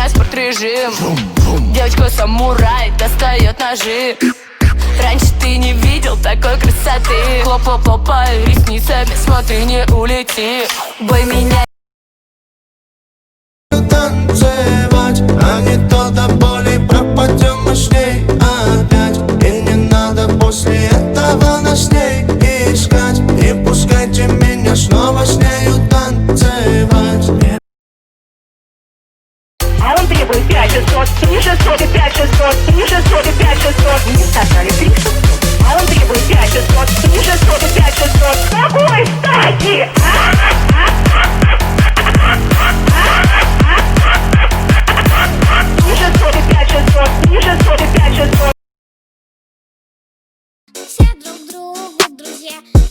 меня спортрежим. Девочка-самурай достает ножи. Раньше ты не видел такой красоты. Хлоп-хлоп-хлопаю ресницами, смотри, не улети. Бой меня. Танцевать, а не то до боли пропадем мы с ней опять. И не надо после этого нас с ней искать. Не пускайте меня снова с нею танцевать. А он требует 5600, не 600 и 5600, не 600 и 5600. Мне сказали 3600. А он требует 5600, не 600 и 5600. С какой стати? Не 600 и 5600, не 600 и 5600. Все друг другу друзья.